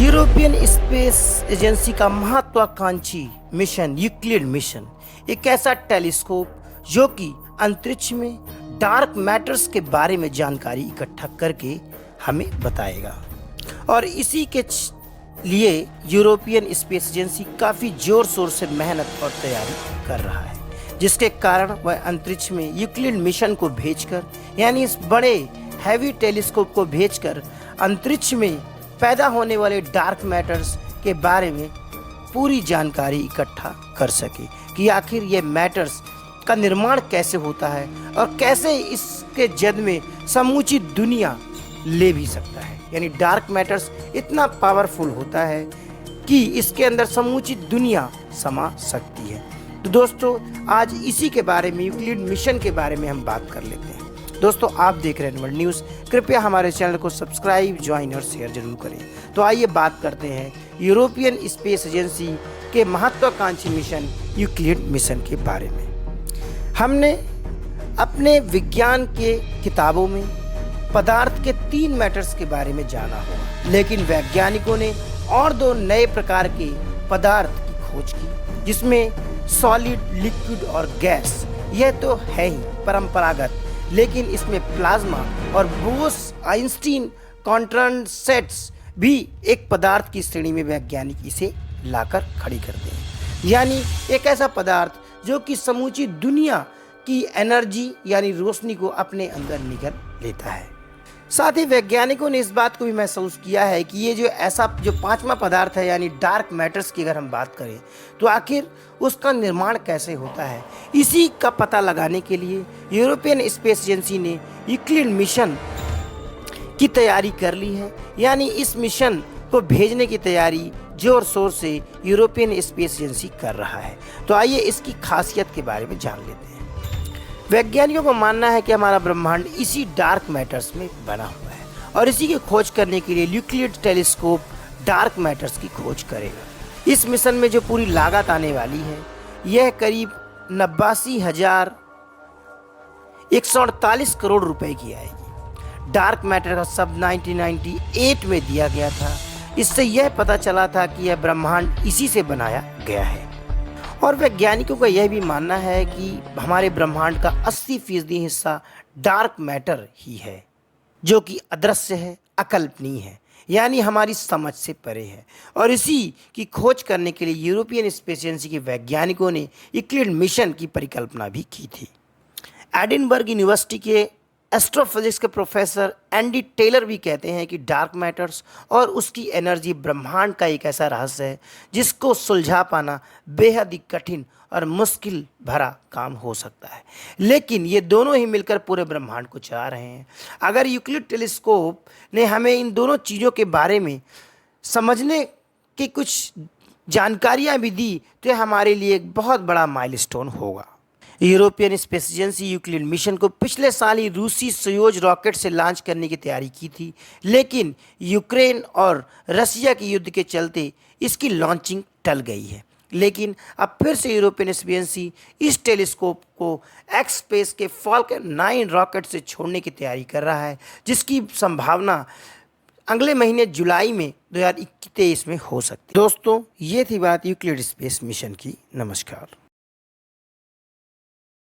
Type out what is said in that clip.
European space agency का महत्वाकांक्षी mission Euclid mission एक ऐसा टेलीस्कोप जो कि अंतरिक्ष में डार्क मैटर्स के बारे में जानकारी इकट्ठा करके हमें बताएगा। और इसी के लिए यूरोपियन स्पेस एजेंसी काफ़ी ज़ोर शोर से मेहनत और तैयारी कर रहा है, जिसके कारण वह अंतरिक्ष में यूक्लिड मिशन को भेजकर, यानी इस बड़े हैवी टेलीस्कोप को भेजकर अंतरिक्ष में पैदा होने वाले डार्क मैटर्स के बारे में पूरी जानकारी इकट्ठा कर सके कि आखिर ये मैटर्स का निर्माण कैसे होता है और कैसे इसके जद में समूची दुनिया ले भी सकता है। यानी डार्क मैटर्स इतना पावरफुल होता है कि इसके अंदर समूची दुनिया समा सकती है। तो दोस्तों, आज इसी के बारे में, यूक्लिड मिशन के बारे में हम बात कर लेते हैं। दोस्तों, आप देख रहे हैं वर्ल्ड न्यूज़। कृपया हमारे चैनल को सब्सक्राइब, ज्वाइन और शेयर जरूर करें। तो आइए बात करते हैं यूरोपियन स्पेस एजेंसी के महत्वाकांक्षी मिशन यूक्लिड मिशन के बारे में। हमने अपने विज्ञान के किताबों में पदार्थ के 3 मैटर्स के बारे में जाना होगा, लेकिन वैज्ञानिकों ने और 2 नए प्रकार के पदार्थ की खोज की, जिसमें सॉलिड, लिक्विड और गैस। यह तो है ही परंपरागत, लेकिन इसमें प्लाज्मा और बोस-आइंस्टीन कॉन्ट्रासेट्स भी एक पदार्थ की श्रेणी में वैज्ञानिक इसे लाकर खड़ी करते हैं। यानी एक ऐसा पदार्थ जो कि समूची दुनिया की एनर्जी यानी रोशनी को अपने अंदर निगल लेता है। साथ ही वैज्ञानिकों ने इस बात को भी महसूस किया है कि ये जो 5वां पदार्थ है, यानी डार्क मैटर्स की अगर हम बात करें तो आखिर उसका निर्माण कैसे होता है। इसी का पता लगाने के लिए यूरोपियन स्पेस एजेंसी ने यूक्लिड मिशन की तैयारी कर ली है। यानी इस मिशन को भेजने की तैयारी जोर शोर से यूरोपियन स्पेस एजेंसी कर रहा है। तो आइए इसकी खासियत के बारे में जान लेते हैं। वैज्ञानिकों का मानना है कि हमारा ब्रह्मांड इसी डार्क मैटर्स में बना हुआ है और इसी की खोज करने के लिए यूक्लिड टेलीस्कोप डार्क मैटर्स की खोज करेगा। इस मिशन में जो पूरी लागत आने वाली है, यह करीब 89,148 करोड़ रुपए की आएगी। डार्क मैटर का शब्द 1998 में दिया गया था। इससे यह पता चला था कि यह ब्रह्मांड इसी से बनाया गया है। और वैज्ञानिकों का यह भी मानना है कि हमारे ब्रह्मांड का 80% हिस्सा डार्क मैटर ही है, जो कि अदृश्य है, अकल्पनीय है, यानी हमारी समझ से परे है। और इसी की खोज करने के लिए यूरोपियन स्पेस एजेंसी के वैज्ञानिकों ने यूक्लिड मिशन की परिकल्पना भी की थी। एडिनबर्ग यूनिवर्सिटी के एस्ट्रोफिजिक्स के प्रोफेसर एंडी टेलर भी कहते हैं कि डार्क मैटर्स और उसकी एनर्जी ब्रह्मांड का एक ऐसा रहस्य है जिसको सुलझा पाना बेहद ही कठिन और मुश्किल भरा काम हो सकता है, लेकिन ये दोनों ही मिलकर पूरे ब्रह्मांड को चला रहे हैं। अगर यूक्लिड टेलीस्कोप ने हमें इन दोनों चीज़ों के बारे में समझने की कुछ जानकारियाँ भी दी तो यह हमारे लिए एक बहुत बड़ा माइलस्टोन होगा। European space agency Euclid mission को पिछले साल ही रूसी सोयूज रॉकेट से लॉन्च करने की तैयारी की थी, लेकिन यूक्रेन और रसिया के युद्ध के चलते इसकी लॉन्चिंग टल गई है। लेकिन अब फिर से यूरोपियन स्पेस एजेंसी इस टेलीस्कोप को एक्स स्पेस के फाल्कन 9 रॉकेट से छोड़ने की तैयारी कर रहा है, जिसकी संभावना अगले महीने जुलाई में 2023 में हो सकती है। दोस्तों, ये थी बात यूक्लिड स्पेस मिशन की। नमस्कार।